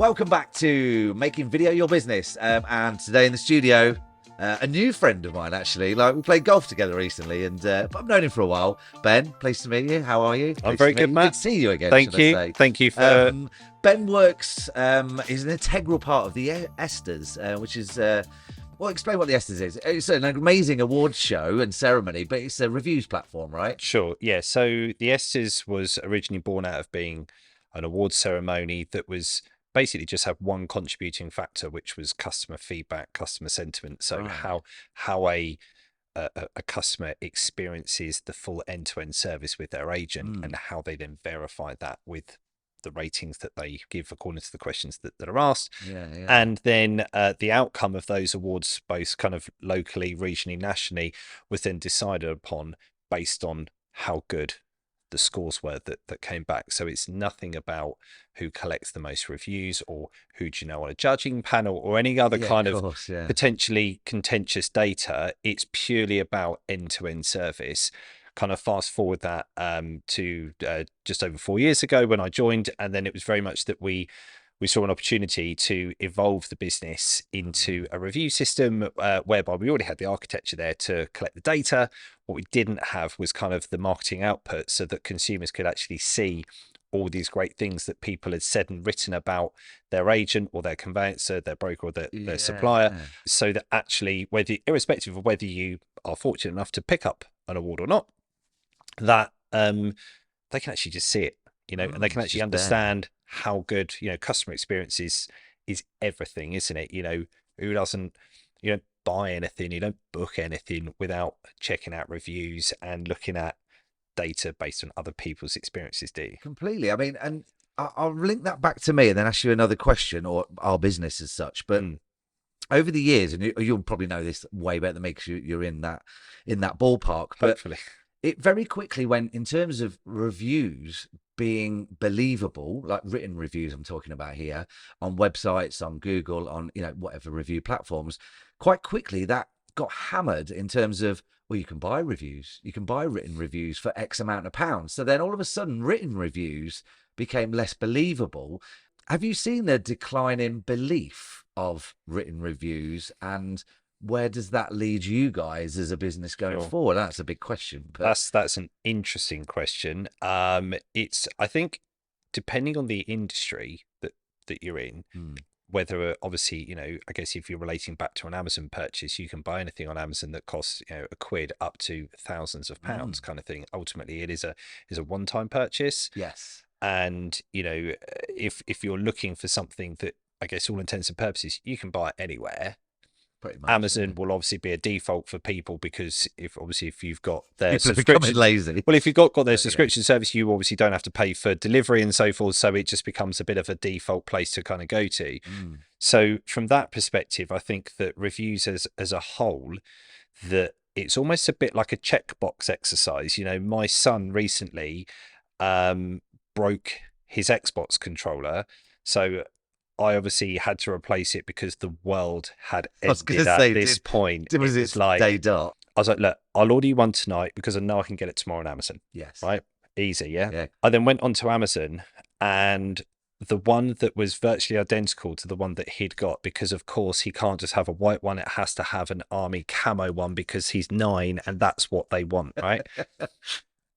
Welcome back to Making Video Your Business. And today in the studio, a new friend of mine, actually. Like, we played golf together recently, and but I've known him for a while. Ben, pleased to meet you. How are you? I'm very good, Matt. Good to see you again. Thank you. I say. Thank you for. Ben works, is an integral part of the ESTAS, which is. Well, explain what the ESTAS is. It's an amazing awards show and ceremony, but it's a reviews platform, right? Sure. Yeah. So the ESTAS was originally born out of being an awards ceremony that was basically just had one contributing factor, which was customer feedback, customer sentiment. So how a customer experiences the full end-to-end service with their agent, and how they then verify that with the ratings that they give according to the questions that are asked. And then the outcome of those awards, both kind of locally, regionally, nationally, was then decided upon based on how good the scores were that came back. So it's nothing about who collects the most reviews or who do you know on a judging panel or any other kind of potentially contentious data. It's purely about end-to-end service. Kind of fast forward that to just over 4 years ago when I joined, and then it was very much that we saw an opportunity to evolve the business into a review system whereby we already had the architecture there to collect the data. What we didn't have was kind of the marketing output so that consumers could actually see all these great things that people had said and written about their agent or their conveyancer, their broker or their supplier, so that actually, irrespective of whether you are fortunate enough to pick up an award or not, that they can actually just see it, and they can actually understand how good, customer experience is everything, isn't it? Who doesn't, you don't buy anything, you don't book anything without checking out reviews and looking at data based on other people's experiences, do you? Completely. I mean, and I'll link that back to me and then ask you another question, or our business as such. But over the years, and you'll probably know this way better than me because you're in that ballpark. But hopefully, it very quickly went, in terms of reviews being believable, like written reviews I'm talking about here, on websites, on Google, on whatever review platforms. Quite quickly that got hammered in terms of, well, you can buy reviews, you can buy written reviews for X amount of pounds. So then all of a sudden written reviews became less believable. Have you seen the decline in belief of written reviews, and where does that lead you guys as a business going forward? That's a big question. But that's an interesting question. It's, I think, depending on the industry that you're in, whether obviously, I guess if you're relating back to an Amazon purchase, you can buy anything on Amazon that costs a quid up to thousands of pounds kind of thing. Ultimately, it is a one-time purchase. Yes. And if you're looking for something that, I guess, all intents and purposes, you can buy it anywhere. Much, Amazon will obviously be a default for people, because if you've got their subscription, lazy. Well, if you've got their subscription service, you obviously don't have to pay for delivery and so forth. So it just becomes a bit of a default place to kind of go to. So from that perspective, I think that reviews as a whole, that it's almost a bit like a checkbox exercise. My son recently broke his Xbox controller, so I obviously had to replace it because the world had ended at this point. It was like day dot. I was like, look, I'll order you one tonight because I know I can get it tomorrow on Amazon. Yes. Right? Easy, yeah? I then went onto Amazon, and the one that was virtually identical to the one that he'd got, because of course he can't just have a white one, it has to have an army camo one because he's 9 and that's what they want, right?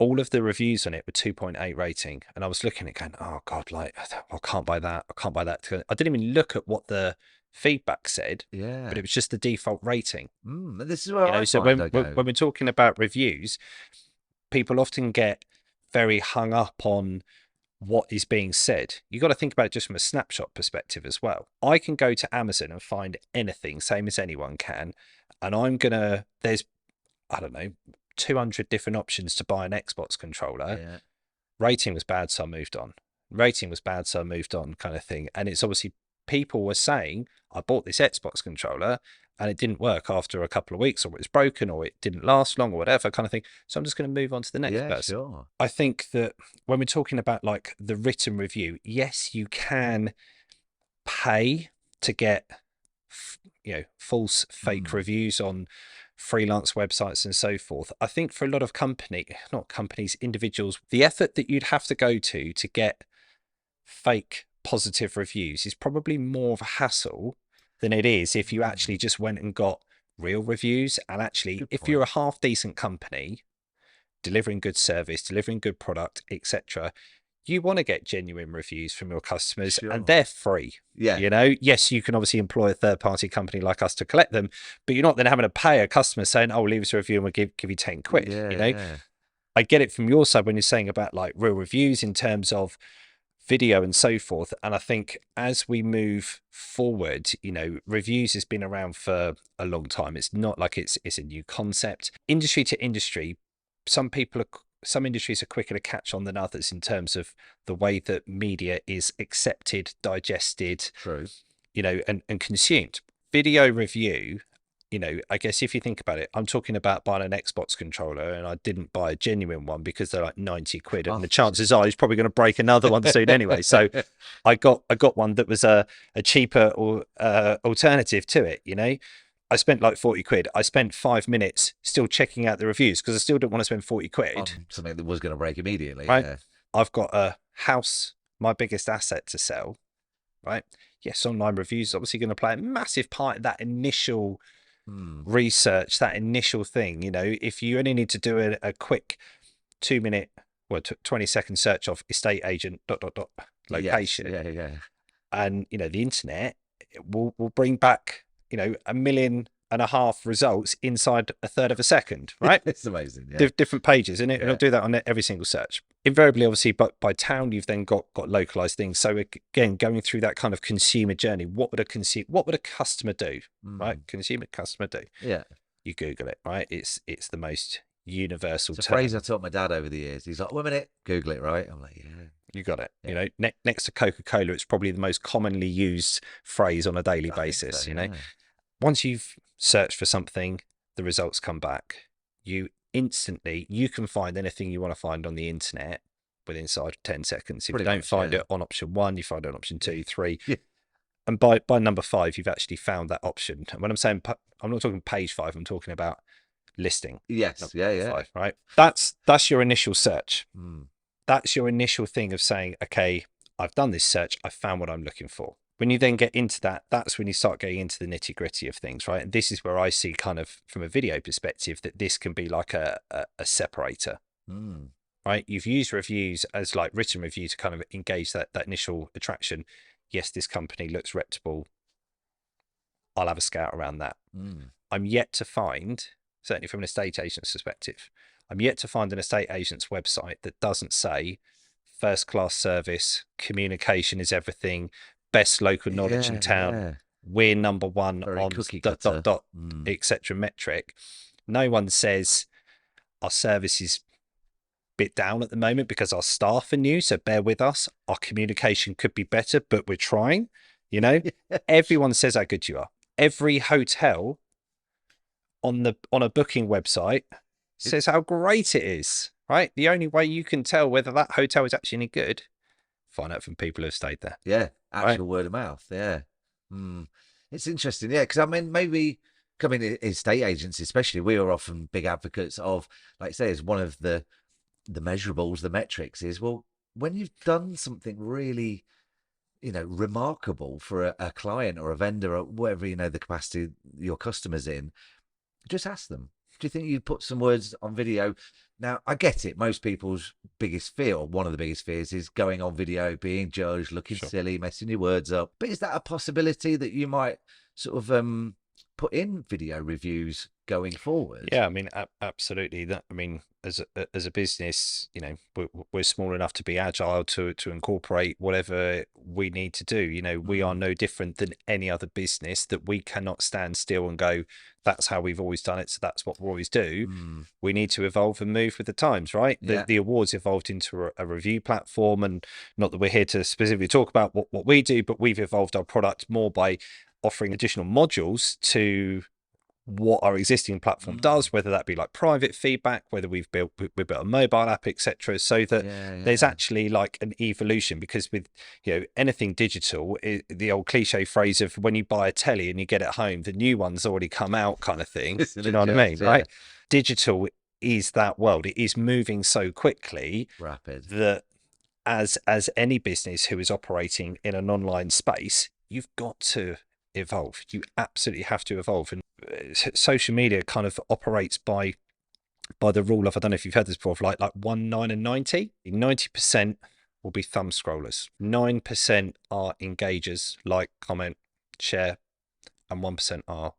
All of the reviews on it were 2.8 rating, and I was looking at it going, oh God, like, I can't buy that. I can't buy that. I didn't even look at what the feedback said, but it was just the default rating. This is where so when we're talking about reviews, people often get very hung up on what is being said. You got to think about it just from a snapshot perspective as well. I can go to Amazon and find anything, same as anyone can, and there's, I don't know, 200 different options to buy an Xbox controller. Rating was bad, so I moved on. Kind of thing. And it's obviously, people were saying, I bought this Xbox controller and it didn't work after a couple of weeks, or it was broken, or it didn't last long, or whatever kind of thing. So I'm just going to move on to the next person. Sure. I think that when we're talking about like the written review, yes, you can pay to get false fake reviews on freelance websites and so forth. I think for a lot of individuals, the effort that you'd have to go to get fake positive reviews is probably more of a hassle than it is if you actually just went and got real reviews. And actually, Good if point. you're a half decent company delivering good service, delivering good product, etc., you want to get genuine reviews from your customers, Sure. and they're free. Yeah. You know, yes, you can obviously employ a third-party company like us to collect them, but you're not then having to pay a customer saying, "Oh, leave us a review and we'll give you 10 quid." Yeah, You know, yeah. I get it from your side when you're saying about like real reviews in terms of video and so forth. And I think as we move forward, you know, reviews has been around for a long time. It's not like it's a new concept. Industry to industry, some industries are quicker to catch on than others in terms of the way that media is accepted, digested, True. you know, and consumed. Video review, you know, I guess if you think about it, I'm talking about buying an Xbox controller, and I didn't buy a genuine one because they're like 90 quid, and the chances are he's probably going to break another one soon anyway. So I got one that was a cheaper or alternative to it. You know, I spent like 40 quid. I spent 5 minutes still checking out the reviews because I still don't want to spend 40 quid on something that was going to break immediately. right? Yeah. I've got a house, my biggest asset, to sell, right? Yes, online reviews is obviously going to play a massive part in that initial research, that initial thing. You know, if you only need to do a quick 2-minute, 20-second search of estate agent ... location, Yes. Yeah. and you know the internet will bring back, you know, 1.5 million results inside a third of a second, right? It's amazing. Yeah. Different pages, and it'll Yeah. do that on every single search. Invariably, obviously, but by town, you've then got localized things. So again, going through that kind of consumer journey, what would a customer do, right? Consumer, customer do. Yeah. You Google it, right? It's the most universal It's a term. phrase I taught my dad over the years. He's like, 1 minute, Google it, right? I'm like, yeah. You got it. Yeah. You know, next to Coca-Cola, it's probably the most commonly used phrase on a daily basis. So, you know, yeah. once you've searched for something, the results come back. You can find anything you want to find on the internet within inside of 10 seconds. If Pretty you don't much, find yeah. it on option 1, you find it on option 2, 3. Yeah. And by number 5, you've actually found that option. And when I'm saying, I'm not talking page 5, I'm talking about listing. Yes. Number Yeah. 5, right? That's your initial search. Mm. That's your initial thing of saying, okay, I've done this search, I've found what I'm looking for. When you then get into that, that's when you start getting into the nitty gritty of things, right? And this is where I see kind of from a video perspective that this can be like a separator, right? You've used reviews as like written review to kind of engage that initial attraction. Yes, this company looks reputable. I'll have a scout around that. I'm yet to find, certainly from an estate agent's perspective, I'm yet to find an estate agent's website that doesn't say first class service, communication is everything, best local knowledge in town, we're number 1 Very on ... etc. metric. No one says our service is bit down at the moment because our staff are new, so bear with us. Our communication could be better, but we're trying. You know, everyone says how good you are. Every hotel on a booking website says how great it is, right? The only way you can tell whether that hotel is actually any good, find out from people who've stayed there. Yeah, actual word of mouth. Yeah. It's interesting. Yeah, because I mean, maybe coming estate agents, especially, we are often big advocates of, like I say, is one of the measurables, the metrics is, well, when you've done something really, you know, remarkable for a client or a vendor or whatever, you know, the capacity your customers in, just ask them, do you think you'd put some words on video? Now, I get it. Most people's biggest fear, or one of the biggest fears, is going on video, being judged, looking silly, messing your words up. But is that a possibility that you might sort of put in video reviews going forward? Yeah, I mean, absolutely. That, I mean, as a business, you know, we're small enough to be agile to incorporate whatever we need to do. You know, we are no different than any other business, that we cannot stand still and go, that's how we've always done it, so that's what we'll always do. We need to evolve and move with the times, right? The awards evolved into a review platform, and not that we're here to specifically talk about what we do, but we've evolved our product more by offering additional modules to what our existing platform does, whether that be like private feedback, whether we built a mobile app, etc., so that there's actually like an evolution. Because with, you know, anything digital, the old cliche phrase of when you buy a telly and you get it home, the new one's already come out, kind of thing. Do you know what I mean? Right? Digital is that world. It is moving so quickly, rapid, that as any business who is operating in an online space, you've got to evolve. You absolutely have to evolve. And social media kind of operates by the rule of, I don't know if you've heard this before, of like 1, 9, and 90. 90% will be thumb scrollers. 9% are engagers, like, comment, share, and 1% are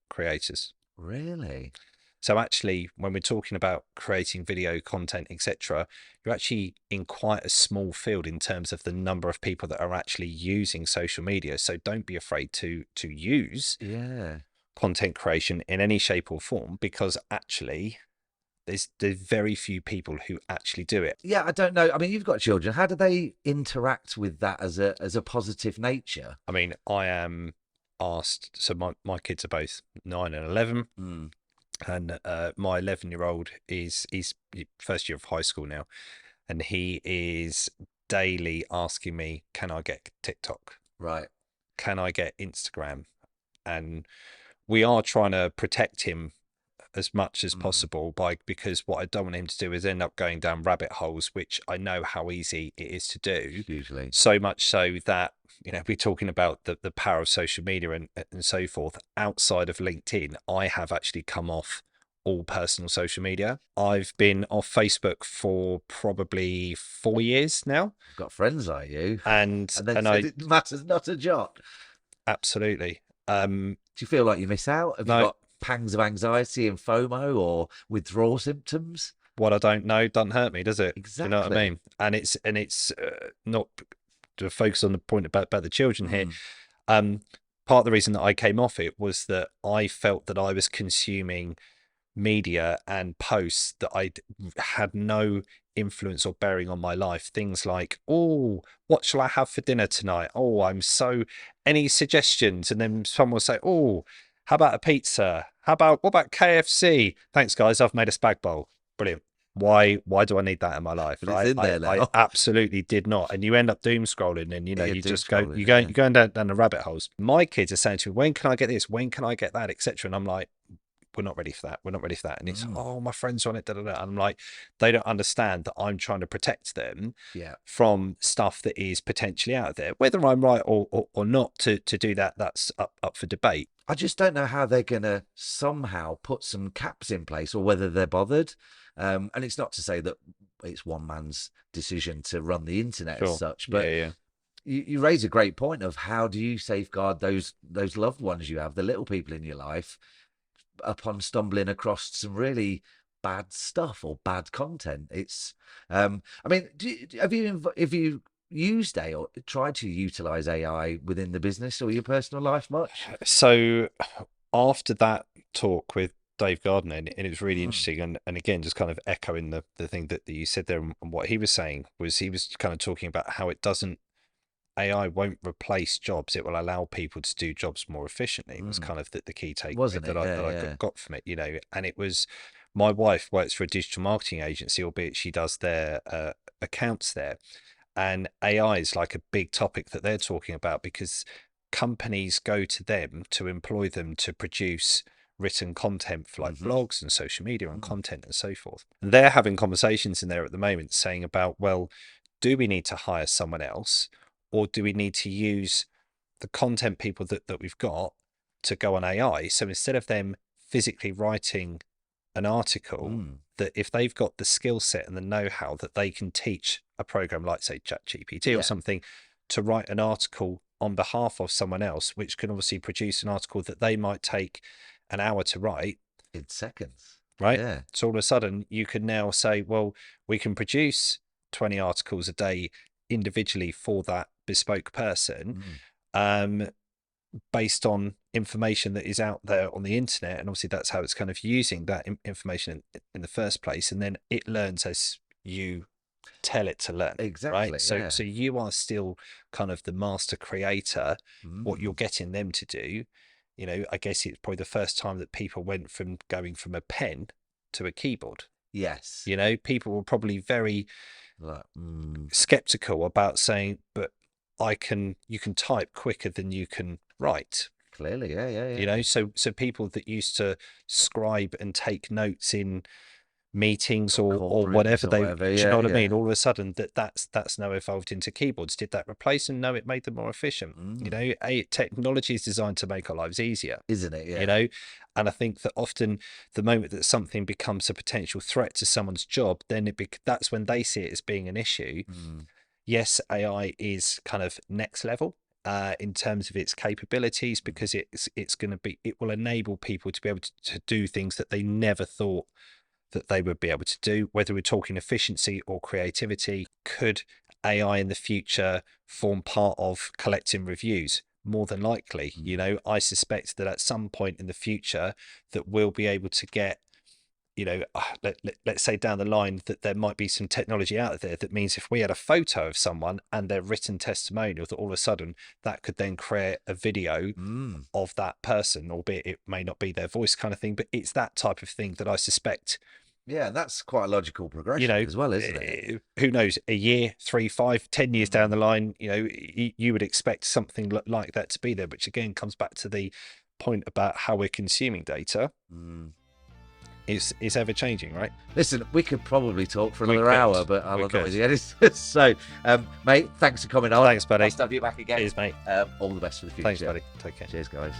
creators. Really? So actually, when we're talking about creating video content, etc., you're actually in quite a small field in terms of the number of people that are actually using social media. So don't be afraid to use content creation in any shape or form, because actually there's very few people who actually do it. Yeah, I don't know. I mean, you've got children. How do they interact with that as a positive nature? I mean, I am asked, so my kids are both 9 and 11. And my 11-year-old is first year of high school now, and he is daily asking me, can I get TikTok? Right. Can I get Instagram? And we are trying to protect him as much as possible because what I don't want him to do is end up going down rabbit holes, which I know how easy it is to do. Hugely. So much so that, we're talking about the power of social media and so forth. Outside of LinkedIn, I have actually come off all personal social media. I've been off Facebook for probably 4 years now. I've got friends like you, and it matters not a jot. Absolutely. Do you feel like you miss out? Have you got pangs of anxiety and FOMO or withdrawal symptoms? What I don't know doesn't hurt me, does it? Exactly. Do you know what I mean? And it's not to focus on the point about the children here. Part of the reason that I came off it was that I felt that I was consuming media and posts that I had no influence or bearing on my life. Things like, oh, what shall I have for dinner tonight? Oh, any suggestions? And then someone will say, oh, how about a pizza? What about KFC? Thanks, guys. I've made a spag bowl. Brilliant. Why do I need that in my life? It's in there now. I absolutely did not. And you end up doom scrolling, and you're going down the rabbit holes. My kids are saying to me, when can I get this? When can I get that? Etc. And I'm like, we're not ready for that. We're not ready for that. And it's, oh, my friends are on it. Da, da, da. And I'm like, they don't understand that I'm trying to protect them from stuff that is potentially out there. Whether I'm right or not to do that, that's up for debate. I just don't know how they're going to somehow put some caps in place, or whether they're bothered. And it's not to say that it's one man's decision to run the internet as such, but you raise a great point of how do you safeguard those loved ones you have, the little people in your life, upon stumbling across some really bad stuff or bad content. It's I mean, have you used AI or tried to utilize AI within the business or your personal life much? So after that talk with Dave Gardner, and it was really interesting, and again, just kind of echoing the thing that you said there, and what he was saying was, he was kind of talking about how AI won't replace jobs. It will allow people to do jobs more efficiently. It was kind of the key takeaway that I got from it, and it was, my wife works for a digital marketing agency, albeit she does their accounts there. And AI is like a big topic that they're talking about, because companies go to them to employ them to produce written content for like blogs and social media and content and so forth. And they're having conversations in there at the moment saying about, well, do we need to hire someone else? Or do we need to use the content people that we've got to go on AI? So instead of them physically writing an article, that if they've got the skill set and the know-how, that they can teach a program like, say, ChatGPT or something to write an article on behalf of someone else, which can obviously produce an article that they might take an hour to write in seconds. Right? Yeah. So all of a sudden you can now say, well, we can produce 20 articles a day individually for that bespoke person, based on information that is out there on the internet. And obviously that's how it's kind of using that information in the first place. And then it learns as you tell it to learn. Exactly. Right. So you are still kind of the master creator. What you're getting them to do, I guess it's probably the first time that people went from going from a pen to a keyboard. Yes. People were probably very skeptical about saying, but you can type quicker than you can write. Clearly, yeah. So people that used to scribe and take notes in meetings or Corporate whatever or they whatever. do you Yeah, know what I yeah. mean? All of a sudden that's now evolved into keyboards. Did that replace them? No, it made them more efficient. You know, technology is designed to make our lives easier, Isn't it? Yeah. you know. And I think that often the moment that something becomes a potential threat to someone's job, then that's when they see it as being an issue. Yes, AI is kind of next level in terms of its capabilities, because it will enable people to be able to do things that they never thought that they would be able to do. Whether we're talking efficiency or creativity, could AI in the future form part of collecting reviews? More than likely, you know, I suspect that at some point in the future that we'll be able to get, you know, let's say down the line that there might be some technology out there that means if we had a photo of someone and their written testimonial, that all of a sudden that could then create a video of that person, albeit it may not be their voice kind of thing, but it's that type of thing that I suspect. Yeah, that's quite a logical progression, you know, as well, isn't it? Who knows, a year, 3, 5, 10 years down the line, you know, you would expect something like that to be there, which again comes back to the point about how we're consuming data. It's ever changing, right? Listen, we could probably talk for another hour, but I'll not the editors. So, mate, thanks for coming on. Thanks, buddy. I'll have you back again. Cheers, mate. All the best for the future. Thanks, buddy. Take care. Cheers, guys.